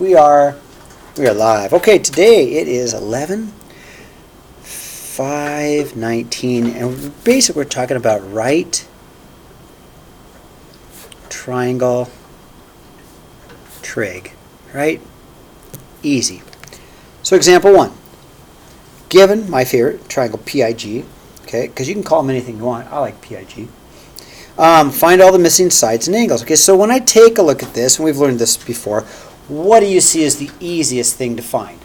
We are live. Okay, today it is 11/5/19, and basically we're talking about right triangle trig, right? Easy. So example 1. Given my favorite triangle PIG, okay, because you can call them anything you want. I like PIG. Find all the missing sides and angles. Okay, so when I take a look at this, and we've learned this before, what do you see as the easiest thing to find?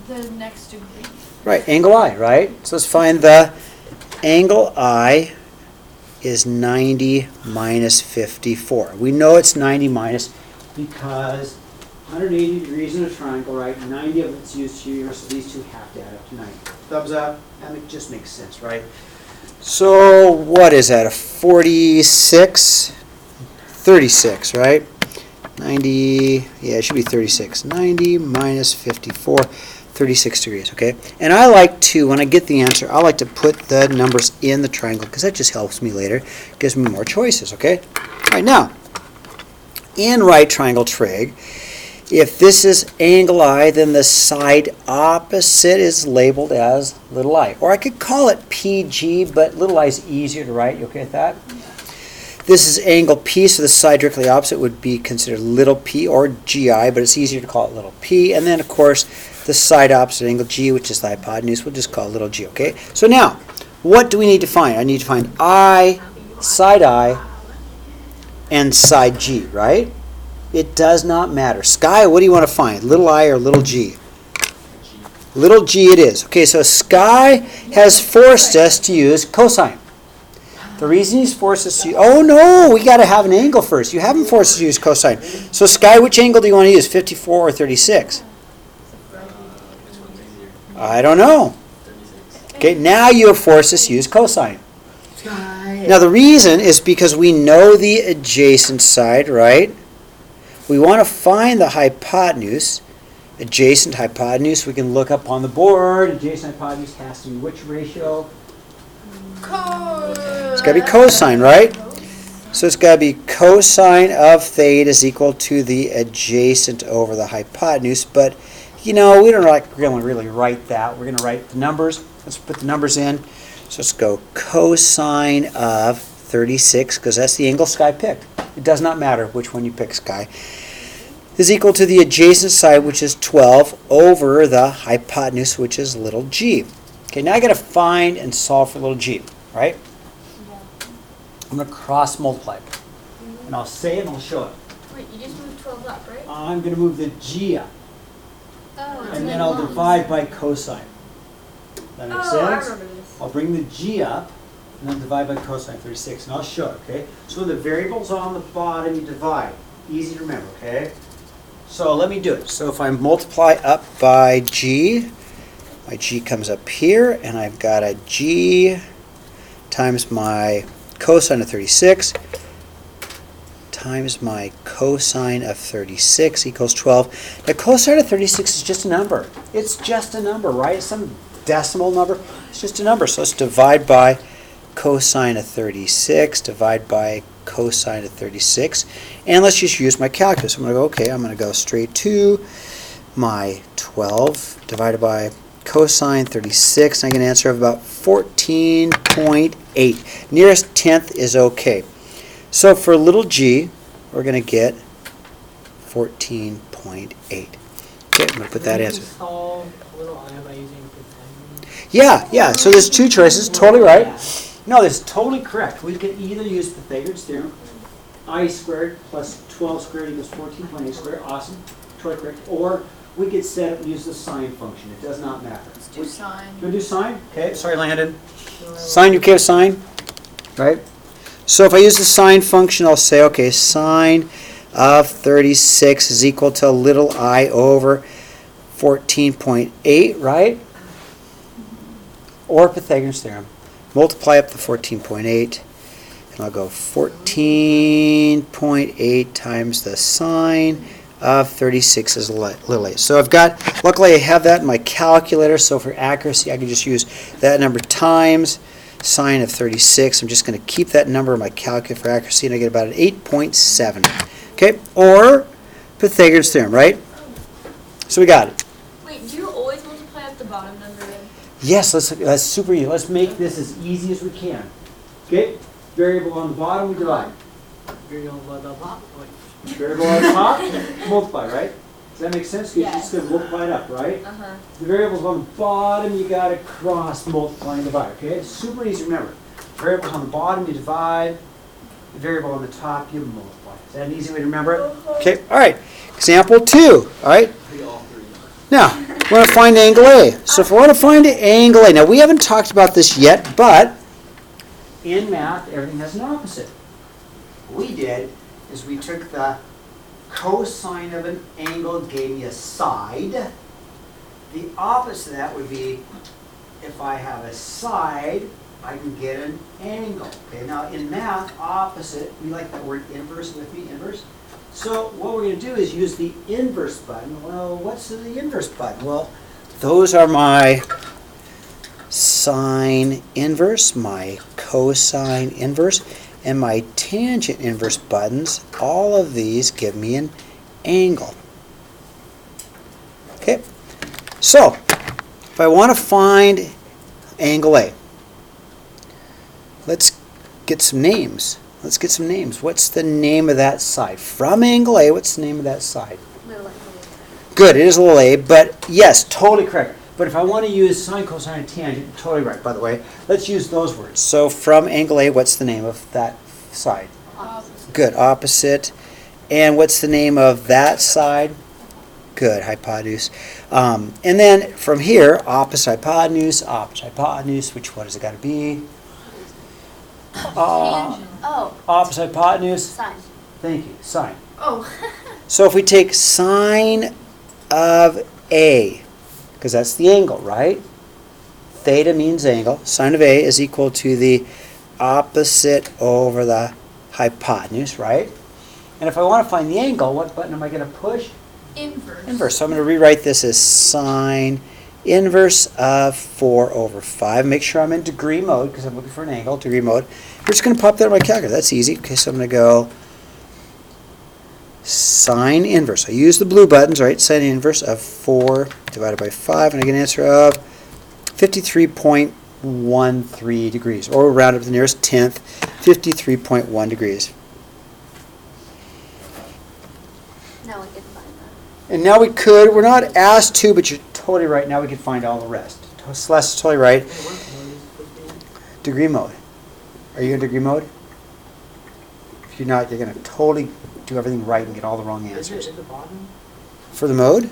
The next degree. Right, angle I, right? So let's find the angle I is 90 minus 54. We know it's 90 minus because 180 degrees in a triangle, right? 90 of it's used here, so these two have to add up to 90. Thumbs up? That just makes sense, right? So what is that, a 46? 36, right? 90, yeah, it should be 36. 90 minus 54, 36 degrees, okay? And I like to, when I get the answer, I like to put the numbers in the triangle because that just helps me later, gives me more choices, okay? All right, now, in right triangle trig, if this is angle I, then the side opposite is labeled as little I. Or I could call it PG, but little I is easier to write. You okay with that? This is angle P, so the side directly opposite would be considered little p or GI, but it's easier to call it little p. And then, of course, the side opposite angle G, which is the hypotenuse, we'll just call it little g, okay? So now, what do we need to find? I need to find I, and side G, right? It does not matter. Sky, what do you want to find? Little I or little g? Little g it is. Okay, so Sky has forced us to use cosine. The reason he's forced us to use, oh no, we got to have an angle first. You haven't forced us to use cosine. So Sky, which angle do you want to use, 54 or 36? I don't know. Okay, now you have forced us to use cosine. Now the reason is because we know the adjacent side, right? We want to find the hypotenuse. Adjacent hypotenuse, we can look up on the board. Adjacent hypotenuse has to be which ratio? It's got to be cosine, right? So it's got to be cosine of theta is equal to the adjacent over the hypotenuse. But, you know, we don't really write that. We're going to write the numbers. Let's put the numbers in. So let's go cosine of 36, because that's the angle Sky picked. It does not matter which one you pick, Sky. Is equal to the adjacent side, which is 12, over the hypotenuse, which is little g. Okay, now I got to find and solve for little g, right? Yeah. I'm going to cross multiply. And I'll say it and I'll show it. Wait, you just moved 12 up, right? I'm going to move the g up. Oh, And then I'll divide by cosine. That makes sense? I remember this. I'll bring the g up and then divide by cosine 36. And I'll show it, okay? So when the variable's on the bottom, you divide. Easy to remember, okay? So let me do it. So if I multiply up by g, my g comes up here, and I've got a g times my cosine of 36 times my cosine of 36 equals 12. Now cosine of 36 is just a number. It's just a number, right? It's some decimal number. It's just a number. So let's divide by cosine of 36, divide by cosine of 36, and let's just use my calculus. I'm going to go, okay, I'm going to go straight to my 12 divided by cosine 36, and I get an answer of about 14.8. Nearest tenth is okay. So for little g, we're going to get 14.8. Okay, I'm going to put that answer. Yeah, so there's two choices, totally right. No, that's totally correct. We can either use Pythagoras theorem, I squared plus 12 squared equals 14.8 squared, awesome, totally correct. Or we could set up and use the sine function. It does not matter. Let's do sine. You want to do sine? Okay, sorry, Landon. Sine, you okay with sine? Right? So if I use the sine function, I'll say, okay, sine of 36 is equal to little I over 14.8, right? Or Pythagoras theorem. Multiply up the 14.8, and I'll go 14.8 times the sine of 36 is little a. So I've got, luckily I have that in my calculator, so for accuracy I can just use that number times sine of 36. I'm just going to keep that number in my calculator for accuracy, and I get about an 8.7. Okay, or Pythagoras theorem, right? So we got it. Wait, do you always multiply up the bottom number then? Yes, that's super easy. Let's make this as easy as we can. Okay, variable on the bottom, we divide. Variable on the top. Variable on the top, multiply, right? Does that make sense? Because you're Yes. just going to multiply it up, right? Uh-huh. The variables on the bottom, you got to cross multiply and divide, okay? It's super easy to remember. Variables on the bottom, you divide. The variable on the top, you multiply. Is that an easy way to remember it? Okay, all right. Example 2, all right? Now, we want to find angle A. So if we want to find angle A, now we haven't talked about this yet, but in math, everything has an opposite. What we did is we took the cosine of an angle, gave me a side. The opposite of that would be if I have a side, I can get an angle. Okay, now in math, opposite, we like that word inverse with me, inverse. So what we're going to do is use the inverse button. Well, what's the inverse button? Well, those are my sine inverse, my cosine inverse, and my tangent inverse buttons. All of these give me an angle. Okay, so if I want to find angle A, let's get some names. Let's get some names. What's the name of that side? From angle A, what's the name of that side? Little A. Good, it is a little a, but yes, totally correct. But if I want to use sine, cosine, and tangent, totally right, by the way. Let's use those words. So from angle A, what's the name of that side? Opposite. Good, opposite. And what's the name of that side? Good, hypotenuse. And then from here, opposite, hypotenuse, which one has it got to be? Tangent. Oh, Opposite, hypotenuse. sine. Thank you, sine. Oh. So if we take sine of A, because that's the angle, right? Theta means angle. Sine of A is equal to the opposite over the hypotenuse, right? And if I want to find the angle, what button am I going to push? Inverse. Inverse. So I'm going to rewrite this as sine inverse of 4 over 5. Make sure I'm in degree mode because I'm looking for an angle, degree mode. We're just going to pop that on my calculator. That's easy. Okay, so I'm going to go sine inverse. I use the blue buttons, right? Sine inverse of 4 divided by 5, and I get an answer of 53.13 degrees, or round up to the nearest tenth, 53.1 degrees. Now we can find that. And now we could, we're not asked to, but you're totally right. Now we can find all the rest. Celeste is totally right. Degree mode. Are you in degree mode? If you're not, you're going to totally do everything right and get all the wrong answers. Is it at the bottom? For the mode,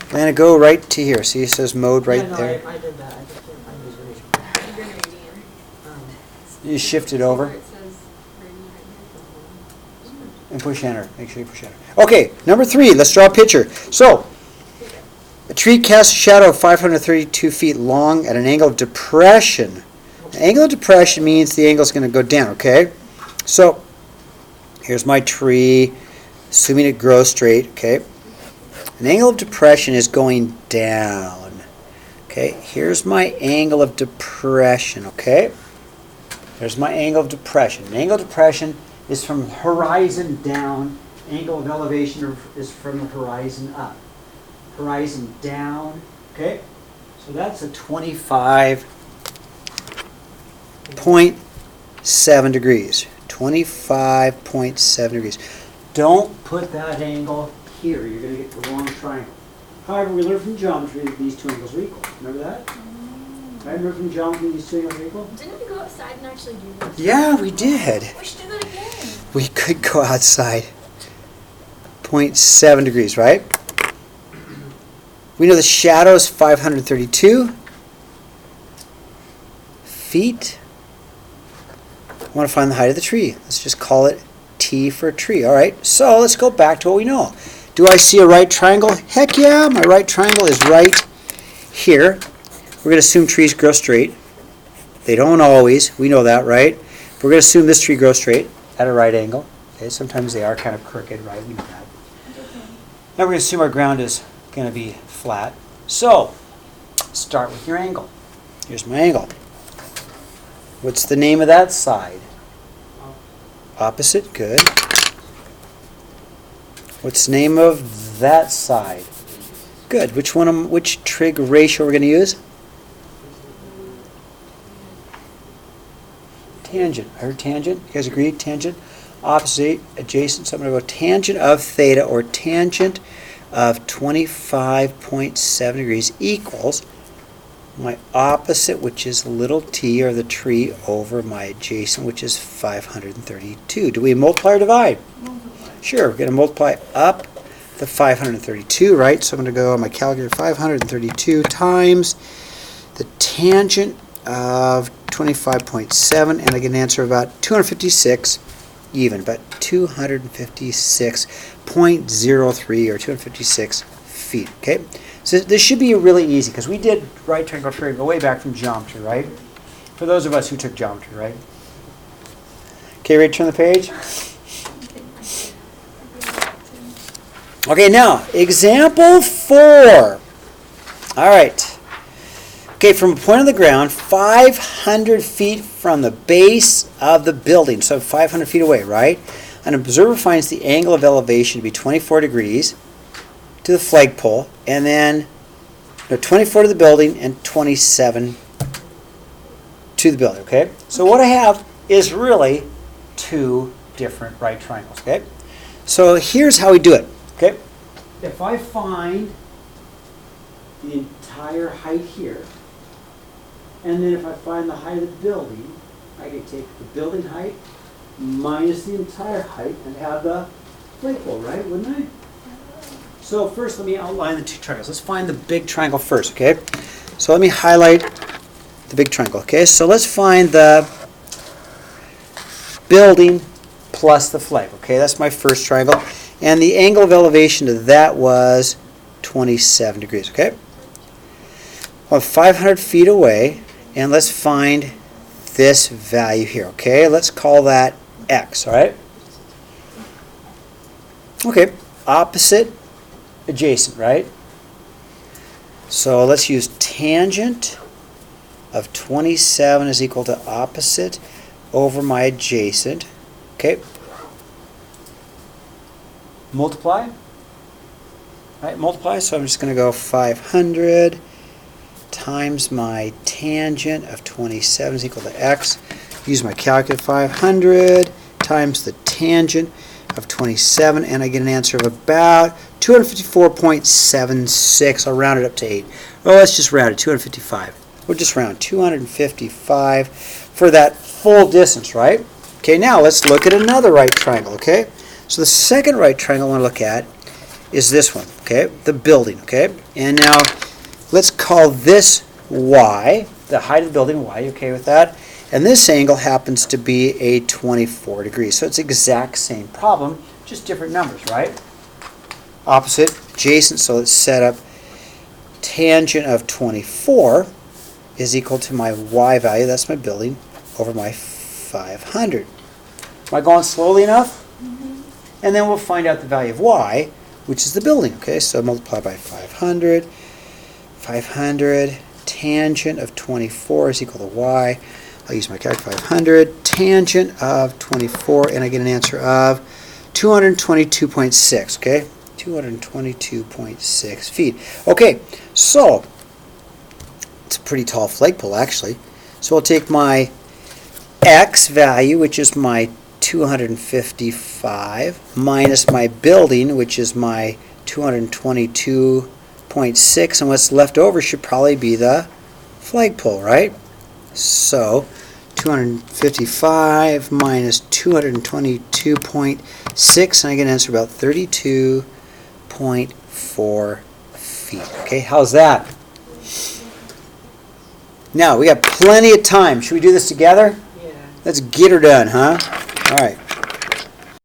I'm going to go right to here. See, it says mode right Yeah, no, there. I did that. I just didn't find this version. You're gonna read it. You shift it over Where it says ready right and push enter. Make sure you push enter. Okay, number 3, let's draw a picture. So, a tree casts a shadow of 532 feet long at an angle of depression. The angle of depression means the angle is going to go down, okay? So, here's my tree, assuming it grows straight, okay? An angle of depression is going down. Okay, here's my angle of depression, okay? There's my angle of depression. An angle of depression is from horizon down. Angle of elevation is from the horizon up. Horizon down, okay? So that's a 25.7 degrees. 25.7 degrees. Don't put that angle here. You're going to get the wrong triangle. However, we learned from geometry that these two angles are equal. Remember that? Right? Remember from geometry these two angles are equal? Didn't we go outside and actually do this? Yeah, we did. We should do that again. We could go outside. 0.7 degrees, right? We know the shadow is 532 feet. I want to find the height of the tree. Let's just call it T for tree. All right, so let's go back to what we know. Do I see a right triangle? Heck yeah, my right triangle is right here. We're going to assume trees grow straight. They don't always. We know that, right? We're going to assume this tree grows straight at a right angle. Okay, sometimes they are kind of crooked, right? We know that. Now we're going to assume our ground is going to be flat. So, start with your angle. Here's my angle. What's the name of that side? Opposite, good. What's the name of that side? Good. Which trig ratio we're going to use? Tangent. I heard tangent. You guys agree? Tangent. Opposite, adjacent. So I'm going to go tangent of theta, or tangent of 25.7 degrees, equals my opposite, which is little t, or the tree, over my adjacent, which is 532. Do we multiply or divide? Multiply. Sure. We're going to multiply up the 532, right? So I'm going to go on my calculator, 532 times the tangent of 25.7, and I get an answer of about 256 even, about 256.03, or 256 feet, okay? So this should be really easy, because we did right triangle trig way back from geometry, right? For those of us who took geometry, right? Okay, ready to turn the page? Okay, now, example 4. All right. Okay, from a point on the ground, 500 feet from the base of the building, so 500 feet away, right? An observer finds the angle of elevation to be 24 degrees to the flagpole, and then 24 to the building and 27 to the building, okay? So what I have is really two different right triangles, okay? So here's how we do it, okay? If I find the entire height here, and then if I find the height of the building, I can take the building height minus the entire height and have the flagpole, right? Wouldn't I? So first, let me outline the two triangles. Let's find the big triangle first, okay? So let me highlight the big triangle, okay? So let's find the building plus the flag, okay? That's my first triangle. And the angle of elevation to that was 27 degrees, okay? Well, 500 feet away, and let's find this value here, okay? Let's call that x, all right? Okay, opposite, adjacent, right? So let's use tangent of 27 is equal to opposite over my adjacent, okay? Multiply, right? Multiply, so I'm just going to go 500 times my tangent of 27 is equal to x. Use my calculator, 500 times the tangent of 27, and I get an answer of about 254.76. I'll round it up to 8. Oh, let's just round it, 255. We'll just round 255 for that full distance, right? Okay, now let's look at another right triangle, okay? So the second right triangle I want to look at is this one, okay? The building, okay? And now let's call this y, the height of the building y, okay with that? And this angle happens to be a 24 degrees. So it's the exact same problem, just different numbers, right? Opposite, adjacent, so let's set up tangent of 24 is equal to my y value, that's my building, over my 500. Am I going slowly enough? And then we'll find out the value of y, which is the building, okay? So multiply by 500. 500 tangent of 24 is equal to y. I'll use my calculator, 500 tangent of 24, and I get an answer of 222.6, okay? 222.6 feet. Okay, so it's a pretty tall flagpole, actually. So I'll take my x value, which is my 255, minus my building, which is my 222.6, and what's left over should probably be the flagpole, right? So 255 minus 222.6, and I get an answer about 32.4 feet. Okay, how's that? Now, we got plenty of time. Should we do this together? Yeah. Let's get her done, huh? All right.